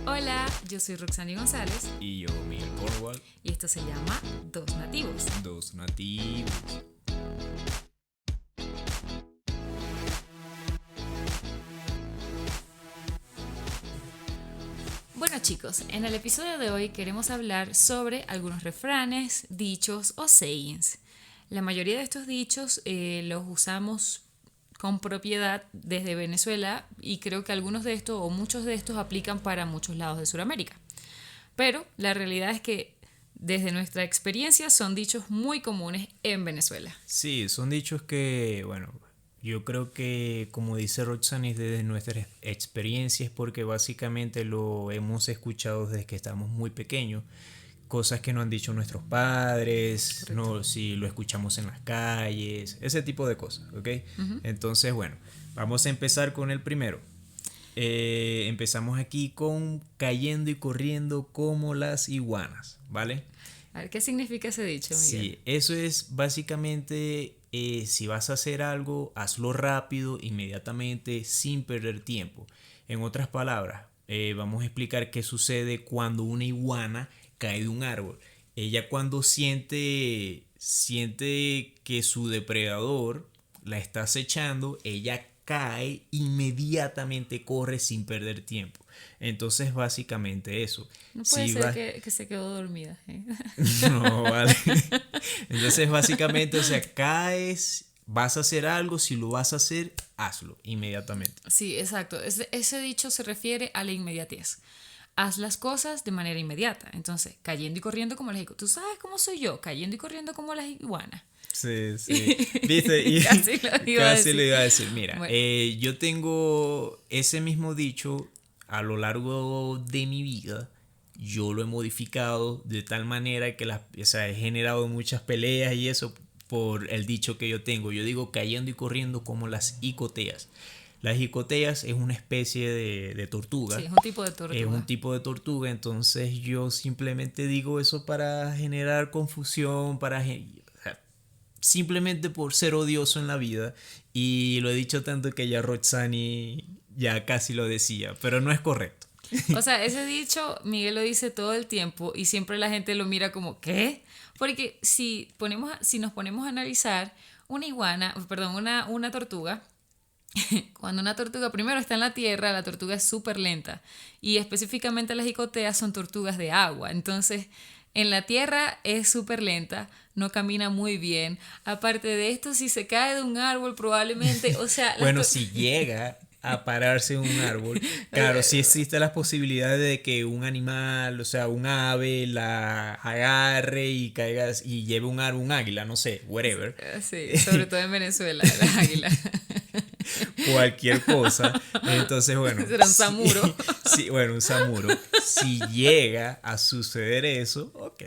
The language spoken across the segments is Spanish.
Hola, yo soy Roxani González Y yo, Miguel Cornwall, y esto se llama Dos Nativos. dos nativos. Bueno chicos, en el episodio de hoy queremos hablar sobre algunos refranes, dichos o sayings. La mayoría de estos dichos los usamos con propiedad desde Venezuela y creo que algunos de estos o muchos de estos aplican para muchos lados de Sudamérica. Pero la realidad es que desde nuestra experiencia son dichos muy comunes en Venezuela. Sí, son dichos que, bueno, yo creo que, como dice Roxani, desde nuestras experiencias, porque básicamente lo hemos escuchado desde que estamos muy pequeños. Cosas que nos han dicho nuestros padres, no, si lo escuchamos en las calles, ese tipo de cosas, ¿ok? Entonces, bueno, vamos a empezar con el primero. Empezamos aquí con cayendo y corriendo como las iguanas, ¿vale? A ver, ¿qué significa ese dicho, Miguel? Sí, eso es básicamente si vas a hacer algo, hazlo rápido, inmediatamente, sin perder tiempo. En otras palabras, vamos a explicar qué sucede cuando una iguana cae de un árbol. Ella cuando siente que su depredador la está acechando, ella cae, inmediatamente corre sin perder tiempo. Entonces básicamente eso. No puede Si ser va- que se quedó dormida. No, vale. Entonces, básicamente, o sea, caes, vas a hacer algo, si lo vas a hacer, hazlo inmediatamente. Sí, exacto. Ese dicho se refiere a la inmediatez. Haz las cosas de manera inmediata. Entonces, cayendo y corriendo como las iguanas. ¿Tú sabes cómo soy yo? Cayendo y corriendo como las iguanas. Sí, sí. ¿Viste? Y Casi lo iba a casi decir. le iba a decir. Mira, Bueno. yo tengo ese mismo dicho a lo largo de mi vida. Yo lo he modificado de tal manera que o sea, he generado muchas peleas y eso por el dicho que yo tengo. Yo digo cayendo y corriendo como las icoteas. Las icoteas es una especie de tortuga. Sí, es un tipo de Es tortuga. un tipo de tortuga, entonces yo simplemente digo eso para generar confusión, o sea, simplemente por ser odioso en la vida. Y lo he dicho tanto que ya Roxani ya casi lo decía, pero no es correcto. O sea, ese dicho Miguel lo dice todo el tiempo y siempre la gente lo mira como, ¿qué? Porque si nos ponemos a analizar, una tortuga, cuando una tortuga primero está en la tierra, la tortuga es súper lenta. Y específicamente las jicoteas son tortugas de agua. Entonces, en la tierra es súper lenta, no camina muy bien. Aparte de esto, si se cae de un árbol, probablemente, o sea, Bueno, si llega a pararse en un árbol, claro, sí existen las posibilidades de que un animal, o sea, un ave la agarre y caiga y lleve un águila, no sé, whatever. Sí, sobre todo en Venezuela, las águilas. Cualquier cosa. Entonces, bueno. Será un samuro. Sí, bueno, un samuro. Si llega a suceder eso, ok.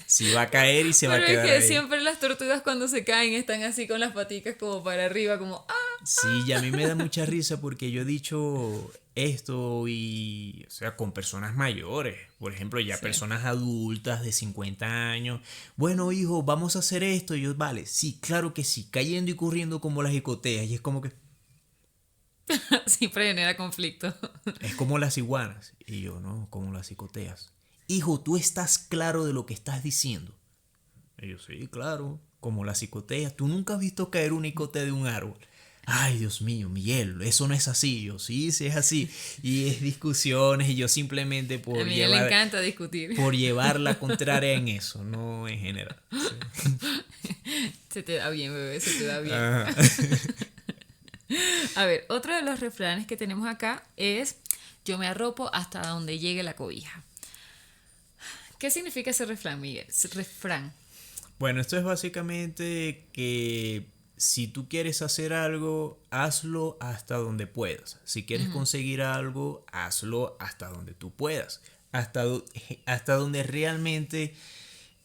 Si va a caer y se va a Pero es quedar que ahí. siempre las tortugas cuando se caen están así con las paticas como para arriba, como ¡ah! Sí, y a mí me da mucha risa porque yo he dicho esto y, o sea, con personas mayores, por ejemplo, ya Sí. personas adultas de 50 años. Bueno, hijo, vamos a hacer esto. Y yo, vale, sí, claro que sí, cayendo y corriendo como las jicoteas. Y es como que, Siempre genera conflicto. es como las iguanas. Y yo, no, como las jicoteas. Hijo, ¿tú estás claro de lo que estás diciendo? Y yo, sí, claro, como las jicoteas. ¿Tú nunca has visto caer una jicotea de un árbol? Ay, Dios mío, Miguel, eso no es así. Yo, sí, sí es así. Y es discusiones y yo simplemente A Miguel le encanta discutir. por llevar la contraria en eso, no en general. Sí. Se te da bien, bebé, se te da bien. Ajá. A ver, otro de los refranes que tenemos acá es yo me arropo hasta donde llegue la cobija. ¿Qué significa ese refrán, Miguel? Ese refrán. Bueno, esto es básicamente que si tú quieres hacer algo, hazlo hasta donde puedas. Si quieres conseguir algo, hazlo hasta donde tú puedas. Hasta donde realmente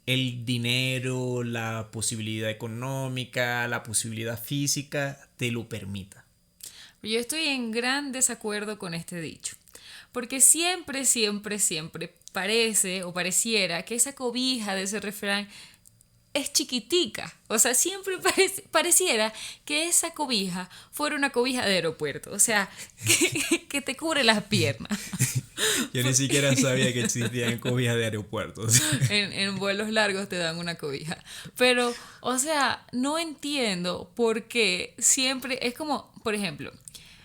el dinero, la posibilidad económica, la posibilidad física te lo permita. Yo estoy en gran desacuerdo con este dicho. Porque siempre, siempre, siempre parece o pareciera que esa cobija de ese refrán es chiquitica. O sea, siempre pareciera que esa cobija fuera una cobija de aeropuerto. O sea, que te cubre las piernas. Yo ni siquiera sabía que existían cobijas de aeropuertos. En vuelos largos te dan una cobija. Pero, o sea, no entiendo por qué siempre es como, por ejemplo,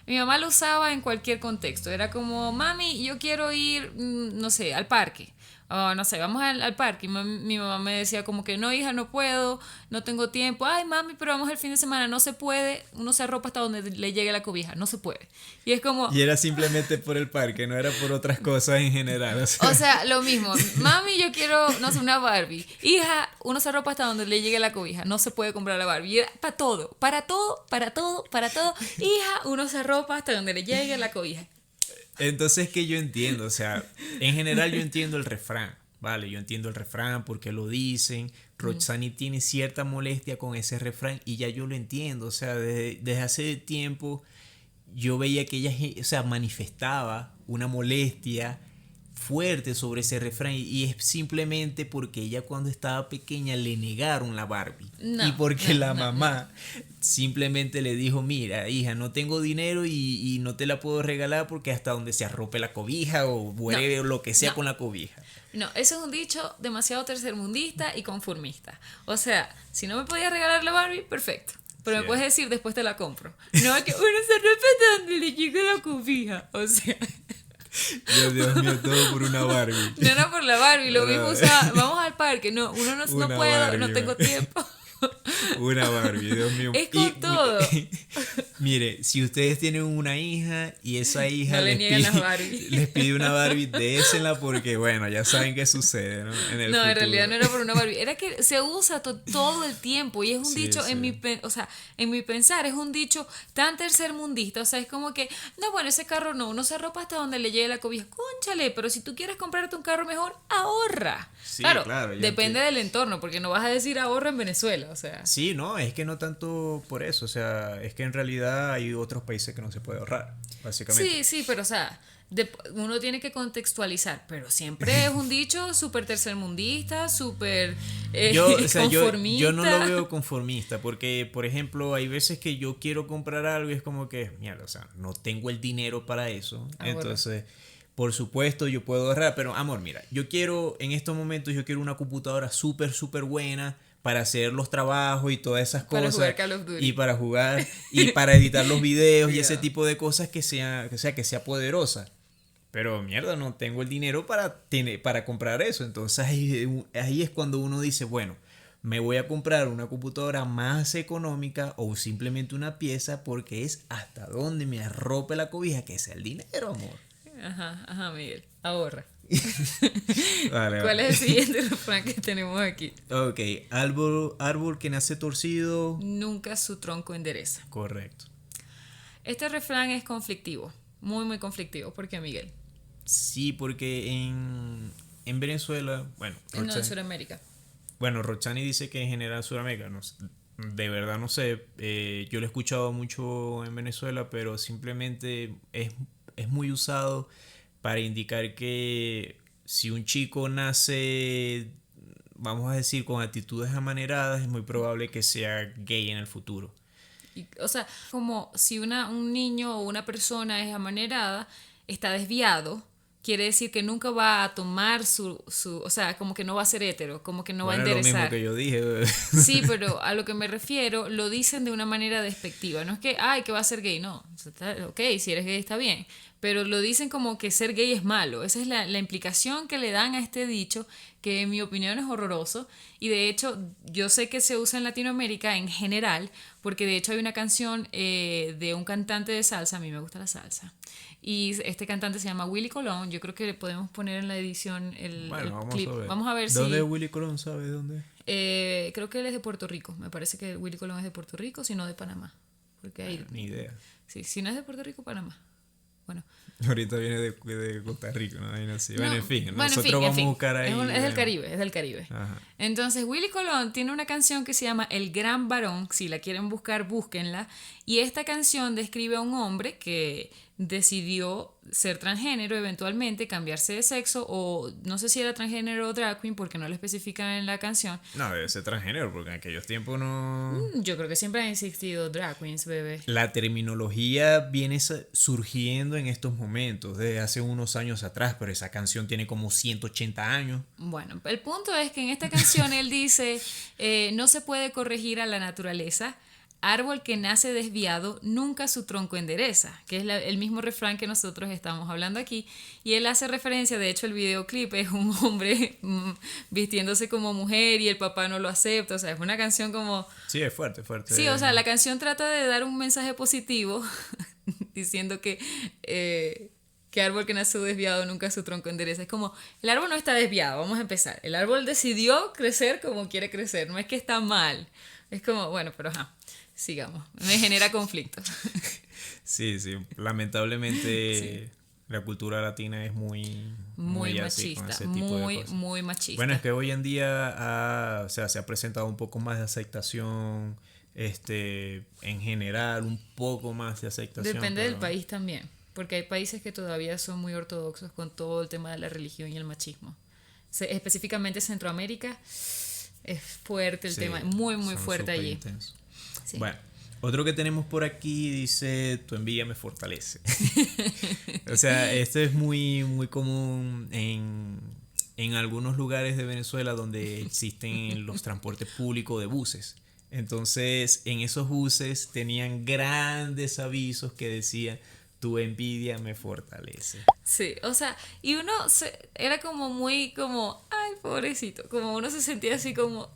mi mamá lo usaba en cualquier contexto. Era como, mami, yo quiero ir, no sé, al parque. O no sé, vamos al parque. Y mi mamá me decía como que no, hija, no puedo, no tengo tiempo. Ay, mami, pero vamos el fin de semana. No se puede. Uno se arropa hasta donde le llegue la cobija. No se puede. Y es como, Y era simplemente por el parque, no era por otras cosas en general. o sea, lo mismo. Mami, yo quiero, no sé, una Barbie. Hija, uno se arropa hasta donde le llegue la cobija. No se puede comprar la Barbie. Y era para todo, para todo, para todo, para todo. Hija, uno se arropa hasta donde le llegue la cobija. Entonces, que yo entiendo, o sea, en general yo entiendo el refrán, ¿vale? Yo entiendo el refrán porque lo dicen. Roxani tiene cierta molestia con ese refrán y ya yo lo entiendo, o sea, desde hace tiempo yo veía que ella, o sea, manifestaba una molestia fuerte sobre ese refrán y es simplemente porque ella cuando estaba pequeña le negaron la Barbie No, y porque no, la no, mamá simplemente le dijo, mira hija, no tengo dinero y no te la puedo regalar porque hasta donde se arrope la cobija o whatever, lo que sea no. con la cobija. No, eso es un dicho demasiado tercermundista y conformista. O sea, si no me podías regalar la Barbie, perfecto. Pero Sí. me puedes decir, después te la compro. No es que uno se respeta donde le llegue la cobija. O sea, Dios mío, todo por una Barbie. no era por la Barbie, lo mismo Una- usaba, vamos al parque. No, uno no, Una no puedo, Barbie, no tengo man. tiempo. Una Barbie, Dios mío. Es con todo. Mire, si ustedes tienen una hija y esa hija No le les niegan pide, las Barbie. les pide una Barbie, désela porque, bueno, ya saben qué sucede, ¿no? En el No, en futuro. realidad no era por una Barbie, era que se usa todo el tiempo y es un Sí, dicho sí. o sea, en mi pensar es un dicho tan tercermundista, o sea, es como que, no, bueno, ese carro no, uno se arropa hasta donde le llegue la cobija, cónchale, pero si tú quieres comprarte un carro mejor, ahorra. Sí, claro, claro, ya depende entiendo. del entorno, porque no vas a decir ahorra en Venezuela, o sea. Sí, no, es que no tanto por eso, o sea, es que en realidad hay otros países que no se puede ahorrar, básicamente. Sí, sí, pero o sea, uno tiene que contextualizar, pero siempre es un dicho súper tercermundista, súper O sea, conformista. yo no lo veo conformista, porque, por ejemplo, hay veces que yo quiero comprar algo y es como que, mierda, o sea, no tengo el dinero para eso. Ahorra. Entonces, por supuesto, yo puedo ahorrar, pero, amor, mira, yo quiero, en estos momentos, yo quiero una computadora súper, súper buena para hacer los trabajos y todas esas Para cosas. jugar Call of Duty. Y para jugar, y para editar los videos y ese Cuidado. tipo de cosas que sea poderosa. Pero mierda, no tengo el dinero para comprar eso. Entonces ahí es cuando uno dice, bueno, me voy a comprar una computadora más económica o simplemente una pieza porque es hasta donde me arrope la cobija, que sea el dinero, amor. Ajá, Miguel, ahorra. Vale, ¿Cuál vale. es el siguiente refrán que tenemos aquí? Ok, árbol que nace torcido. Nunca su tronco endereza. Correcto. Este refrán es conflictivo, muy, muy conflictivo. ¿Por qué, Miguel? Sí, porque en Venezuela, bueno, No, en Roxana, Sudamérica. bueno, Roxani dice que en general Sudamérica, no sé, de verdad no sé, yo lo he escuchado mucho en Venezuela, pero simplemente es muy usado para indicar que si un chico nace, vamos a decir, con actitudes amaneradas, es muy probable que sea gay en el futuro. O sea, como si un niño o una persona es amanerada, está desviado, quiere decir que nunca va a tomar o sea, como que no va a ser hétero, como que no Bueno, va a es lo mismo enderezar. que yo dije. Sí, pero a lo que me refiero, lo dicen de una manera despectiva. No es que, ay, que va a ser gay, no. O sea, ok, si eres gay está bien. Pero lo dicen como que ser gay es malo. Esa es la implicación que le dan a este dicho, que en mi opinión es horroroso. Y de hecho, yo sé que se usa en Latinoamérica en general, porque de hecho hay una canción de un cantante de salsa, a mí me gusta la salsa. Y este cantante se llama Willy Colón. Yo creo que le podemos poner en la edición el Bueno, vamos clip. a ver. Vamos a ver ¿Dónde si... es Willy Colón? ¿Sabes dónde? Creo que él es de Puerto Rico. Me parece que Willy Colón es de Puerto Rico, si no de Panamá. Porque ahí, Ni idea. sí, si no es de Puerto Rico, Panamá. Bueno, Ahorita viene de Costa Rica, ¿no? Ahí no sé. Bueno, no, en fin, bueno, en nosotros fin, en vamos fin. a buscar ahí. Es del bueno. Caribe, es del Caribe. Ajá. Entonces, Willy Colón tiene una canción que se llama El Gran Varón. Si la quieren buscar, búsquenla. Y esta canción describe a un hombre que decidió ser transgénero eventualmente, cambiarse de sexo, o no sé si era transgénero o drag queen porque no lo especifican en la canción. No, debe ser transgénero, porque en aquellos tiempos no... Yo creo que siempre han existido drag queens, bebé. La terminología viene surgiendo en estos momentos, desde hace unos años atrás, pero esa canción tiene como 180 años. Bueno, el punto es que en esta canción él dice, no se puede corregir a la naturaleza, árbol que nace desviado nunca su tronco endereza, que es el mismo refrán que nosotros estamos hablando aquí, y él hace referencia, de hecho el videoclip es un hombre vistiéndose como mujer y el papá no lo acepta, o sea, es una canción como... Sí, es fuerte, fuerte. Sí, o sea, la canción trata de dar un mensaje positivo diciendo que árbol que nació desviado nunca su tronco endereza. Es como, el árbol no está desviado, vamos a empezar. El árbol decidió crecer como quiere crecer, no es que está mal. Es como, bueno, pero ajá, sigamos. Me genera conflicto. Sí, sí, lamentablemente Sí. la cultura latina es Muy así, con machista, ese tipo de cosas. muy machista. Bueno, es que hoy en día o sea, se ha presentado un poco más de aceptación, en general, un poco más de aceptación. Depende del pero- país también, porque hay países que todavía son muy ortodoxos con todo el tema de la religión y el machismo. Específicamente Centroamérica es fuerte el Sí, tema, muy son fuerte súper allí. intensos. Sí. Bueno, otro que tenemos por aquí dice, tu envidia me fortalece. O sea, esto es muy común en algunos lugares de Venezuela donde existen los transportes públicos de buses. Entonces, en esos buses tenían grandes avisos que decían, tu envidia me fortalece. Sí, o sea, y era como muy como, ay, pobrecito, como uno se sentía así como,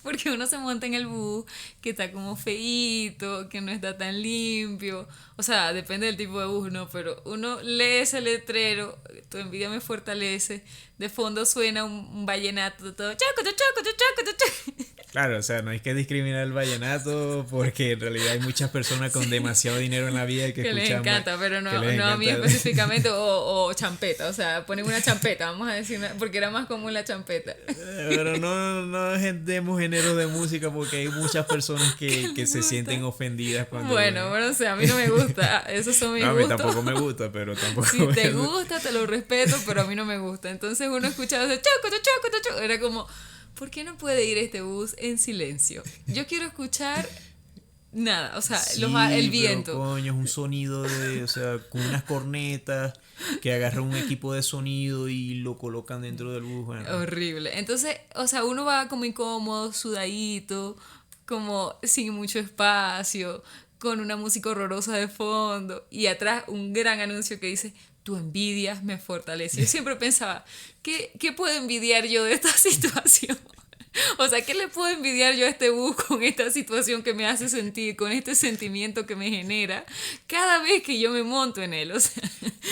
porque uno se monta en el bus que está como feíto, que no está tan limpio, o sea, depende del tipo de bus, ¿no? Pero uno lee ese letrero, tu envidia me fortalece, de fondo suena un vallenato todo, choco, choco, choco, choco. Claro, o sea, no hay que discriminar el vallenato porque en realidad hay muchas personas con demasiado dinero en la vida que Que les escuchan encanta, pero no, que les no a mí encanta. específicamente, o champeta, o sea, ponen una champeta, vamos a decir, porque era más común la champeta. Pero no demos género de música porque hay muchas personas que se sienten ofendidas cuando... Bueno, o sea, a mí no me gusta, esos son mis No, a mí gustos. tampoco me gusta, pero tampoco... Si te gusta, te lo respeto, pero a mí no me gusta. Entonces uno escuchaba ese choco, choco, choco, choco, era como, ¿por qué no puede ir este bus en silencio? Yo quiero escuchar nada, o sea, Sí, el pero viento. coño, es un sonido o sea, con unas cornetas que agarran un equipo de sonido y lo colocan dentro del bus. Bueno. Horrible. Entonces, o sea, uno va como incómodo, sudadito, como sin mucho espacio, con una música horrorosa de fondo y atrás un gran anuncio que dice, tu envidia me fortalece. Yo siempre pensaba, ¿qué puedo envidiar yo de esta situación? O sea, ¿qué le puedo envidiar yo a este bus con esta situación que me hace sentir, con este sentimiento que me genera cada vez que yo me monto en él? O sea,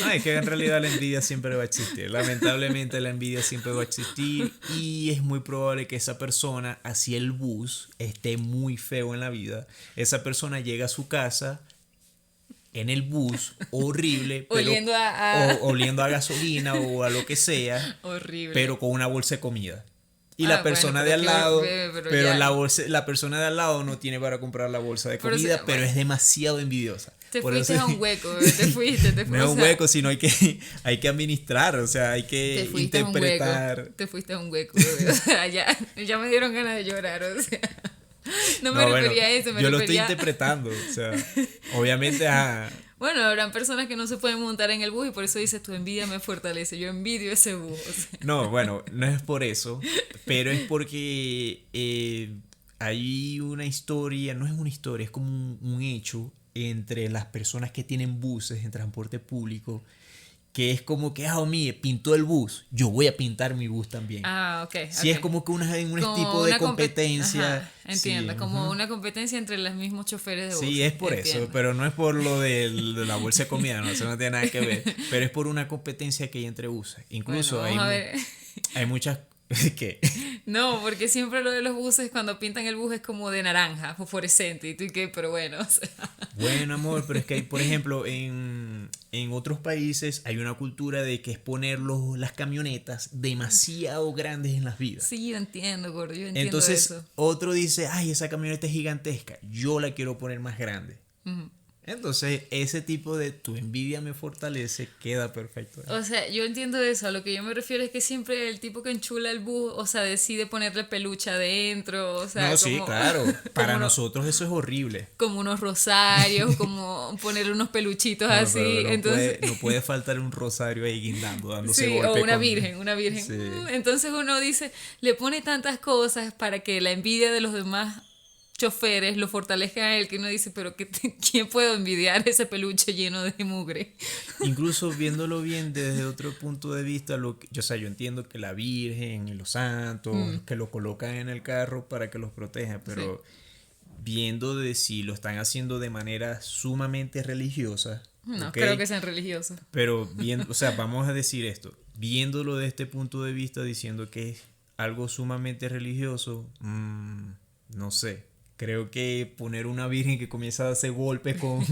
No, es que en realidad la envidia siempre va a existir. Lamentablemente la envidia siempre va a existir y es muy probable que esa persona, así el bus esté muy feo en la vida, esa persona llega a su casa en el bus horrible, pero oliendo oliendo a gasolina o a lo que sea, horrible. pero con una bolsa de comida. Y Ah, la persona bueno, de pero al qué lado, bebé, pero pero ya. la persona de al lado no tiene para comprar la bolsa de Pero comida, sí, pero bueno. es demasiado envidiosa. Te Por fuiste eso- a un hueco, bebé, te fuiste, no es o un sea, hueco, sino hay que administrar, o sea, hay que te fuiste a un interpretar. hueco, te fuiste a un hueco, bebé, o sea, ya me dieron ganas de llorar, o sea, no me No, bueno, refería a eso, me yo lo estoy refería, interpretando, o sea, obviamente bueno, habrán personas que no se pueden montar en el bus y por eso dices, tu envidia me fortalece, yo envidio ese bus, o sea, no, bueno, no es por eso, pero es porque hay una historia, no es una historia, es como un hecho entre las personas que tienen buses en transporte público, que es como que, mire, pintó el bus, yo voy a pintar mi bus también. ok, Sí, ok. es como que un Como tipo de una competencia. Ajá, entiendo, Sí, como ujú. una competencia entre los mismos choferes de bus. Sí, es por eso, entiendo. pero no es por lo de la bolsa de comida, no, eso no tiene nada que ver, pero es por una competencia que hay entre buses. Incluso Bueno, vamos a ver. hay muchas que No, porque siempre lo de los buses, cuando pintan el bus es como de naranja, fosforescente, y tú y qué, pero bueno, o sea. bueno, amor, pero es que hay, por ejemplo, en otros países hay una cultura de que es poner las camionetas demasiado grandes en las vidas. Sí, yo entiendo, gordo, yo entiendo Entonces, eso. otro dice, ay, esa camioneta es gigantesca, yo la quiero poner más grande. Ujú. Entonces, ese tipo de tu envidia me fortalece queda perfecto. O sea, yo entiendo eso. A lo que yo me refiero es que siempre el tipo que enchula el bus, o sea, decide ponerle peluche adentro, o sea, No, sí, como, claro. como, Para nosotros eso es horrible. como unos rosarios, como ponerle unos peluchitos No, pero así. Entonces, no puede faltar un rosario ahí guindando, dándose sí, o golpe una con... virgen, una virgen. Sí. Entonces uno dice, le pone tantas cosas para que la envidia de los demás choferes lo fortalezca a él, que uno dice, pero ¿quién puedo envidiar ese peluche lleno de mugre? Incluso viéndolo bien desde otro punto de vista, o sea, yo entiendo que la Virgen y los santos, que lo colocan en el carro para que los proteja, Sí. pero viendo de si lo están haciendo de manera sumamente religiosa, No, ¿ok? creo que sean religiosos. Pero bien, o sea, vamos a decir esto, viéndolo de este punto de vista, diciendo que es algo sumamente religioso, no sé. Creo que poner una virgen que comienza a hacer golpes No es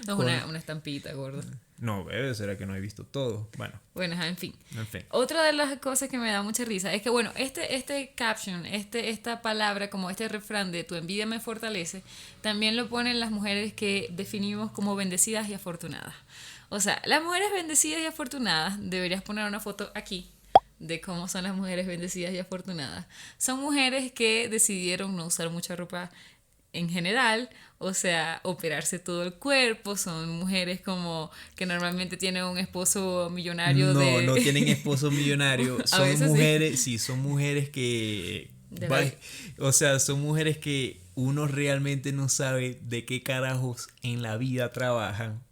con... una estampita, gordo. No, bebé, será que no he visto todo. Bueno, Bueno, ajá, en fin. en fin. Otra de las cosas que me da mucha risa es que, bueno, este caption, esta palabra, como este refrán de tu envidia me fortalece, también lo ponen las mujeres que definimos como bendecidas y afortunadas. O sea, las mujeres bendecidas y afortunadas, deberías poner una foto aquí de cómo son las mujeres bendecidas y afortunadas. Son mujeres que decidieron no usar mucha ropa en general, o sea, operarse todo el cuerpo, son mujeres como que normalmente tienen un esposo millonario No, no de... tienen esposo millonario. A Son veces sí. mujeres, sí, son mujeres que... De la- O sea, son mujeres que uno realmente no sabe de qué carajos en la vida trabajan,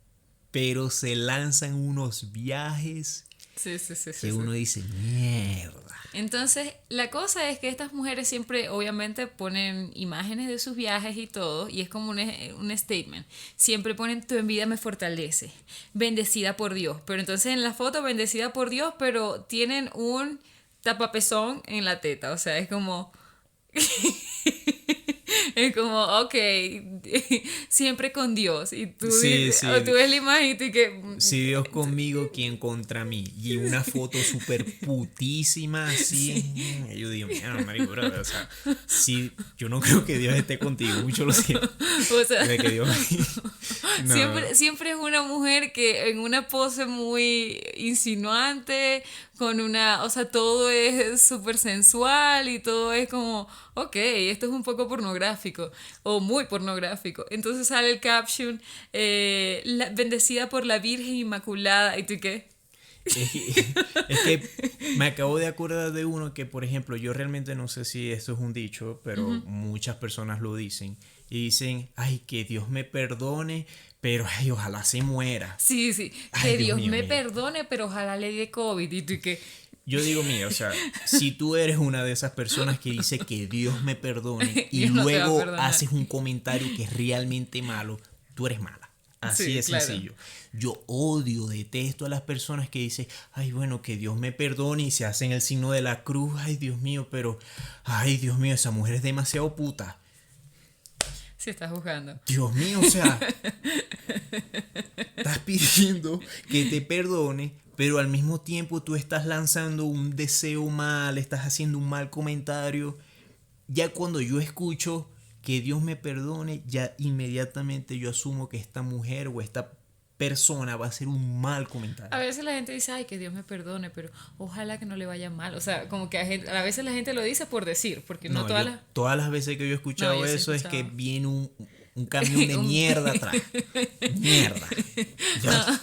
pero se lanzan unos viajes Sí, sí, sí, sí, que sí. uno dice, mierda. Entonces, la cosa es que estas mujeres siempre, obviamente, ponen imágenes de sus viajes y todo, y es como un statement. Siempre ponen tu envidia me fortalece, bendecida por Dios. Pero entonces en la foto, bendecida por Dios, pero tienen un tapapezón en la teta. O sea, es como... Es como, ok, siempre con Dios. Y tú, Sí, dices, o sí. tú ves la imagen y tú que... Si Dios conmigo, ¿quién contra mí? Y una foto súper putísima así. Yo digo, mira, marico, brother, o sea, si yo no creo que Dios esté contigo, mucho lo siento. O sea, De que Dios... No. siempre es una mujer que en una pose muy insinuante, con una, o sea, todo es súper sensual y todo es como, ok, esto es un poco pornográfico o muy pornográfico. Entonces sale el caption, bendecida por la Virgen Inmaculada. ¿Y tú qué? Es que me acabo de acordar de uno que, por ejemplo, yo realmente no sé si esto es un dicho, pero muchas personas lo dicen. Y dicen, ay, que Dios me perdone, pero ay, ojalá se muera. Sí, sí, Ay, que Dios Dios mío, me mira. perdone, pero ojalá le dé COVID. ¿Y tú qué? Yo digo, mira, o sea, si tú eres una de esas personas que dice que Dios me perdone y Dios no te va a luego perdonar. haces un comentario que es realmente malo, tú eres mala. Así Sí, de claro. sencillo. Yo odio, detesto a las personas que dicen, ay, bueno, que Dios me perdone y se hacen el signo de la cruz, ay, Dios mío, pero, ay, Dios mío, esa mujer es demasiado puta. Sí, estás juzgando. Dios mío, o sea, estás pidiendo que te perdone, pero al mismo tiempo tú estás lanzando un deseo mal, estás haciendo un mal comentario. Ya cuando yo escucho que Dios me perdone, ya inmediatamente yo asumo que esta mujer o esta persona va a hacer un mal comentario. A veces la gente dice, ay, que Dios me perdone, pero ojalá que no le vaya mal. O sea, como que a veces la gente lo dice por decir, porque no No, todas yo, las... todas las veces que yo he escuchado No, yo sí he eso es que escuchado. viene un camión de mierda atrás. Mierda. Ya.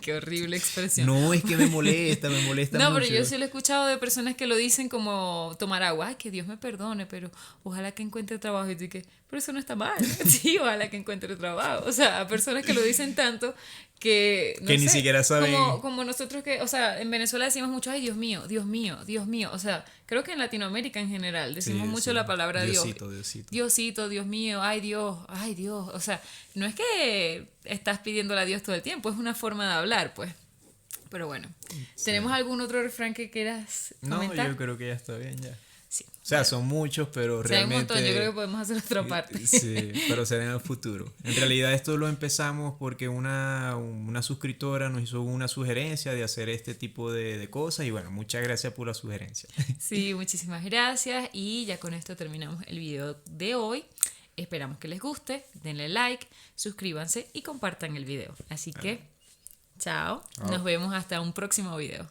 Qué horrible expresión. No es que me molesta No, pero mucho. yo sí lo he escuchado de personas que lo dicen como tomar agua. Ay, que Dios me perdone, pero ojalá que encuentre trabajo. Y tú que, pero eso no está mal. Sí, ojalá que encuentre trabajo. O sea, a personas que lo dicen tanto que, no Que ni sé, siquiera saben. como nosotros que, o sea, en Venezuela decimos mucho, ay, Dios mío, Dios mío, Dios mío. O sea, creo que en Latinoamérica en general decimos Sí, mucho sí. la palabra Diosito, Dios. Diosito. Diosito, Dios mío, ay Dios, ay Dios. O sea, no es que estás pidiéndole a Dios todo el tiempo, es una forma de hablar, pues. Pero bueno, ¿tenemos algún otro refrán que quieras No, comentar? yo creo que ya está bien ya. Sí. O sea, son muchos, pero O sea, hay un realmente... montón, yo creo que podemos hacer otra parte. Sí, pero será en el futuro. En realidad esto lo empezamos porque una suscriptora nos hizo una sugerencia de hacer este tipo de cosas y bueno, muchas gracias por la sugerencia. Sí, muchísimas gracias y ya con esto terminamos el video de hoy. Esperamos que les guste, denle like, suscríbanse y compartan el video. Así que, chao, nos vemos hasta un próximo video.